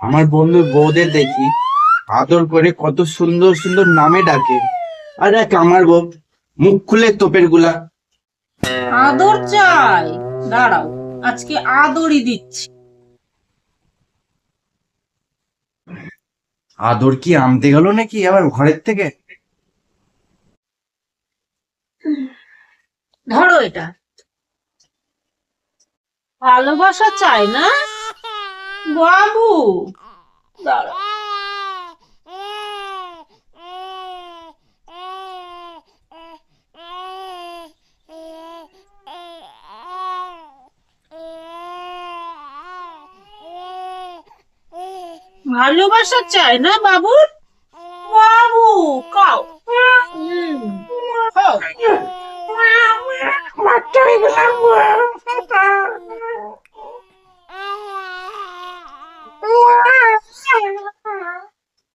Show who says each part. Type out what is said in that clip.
Speaker 1: আমার বন্ধু বউদের দেখি আদর করে কত সুন্দর সুন্দর নামে ডাকে, আর এক আমার বউ মুখ খুলে তোপের গুলা।
Speaker 2: আদর চাই? দাঁড়াও, আজকে আদরই দিচ্ছি।
Speaker 1: আদর কি আনতে গেল নাকি আবার ঘরের থেকে?
Speaker 2: ধরো এটা। ভালোবাসা চাই না বাবু? দাঁড়াও। ভালোবাসা চাই না বাবু? বাবু খাও। খাও।
Speaker 3: বাচ্চা হয়ে গেলাম।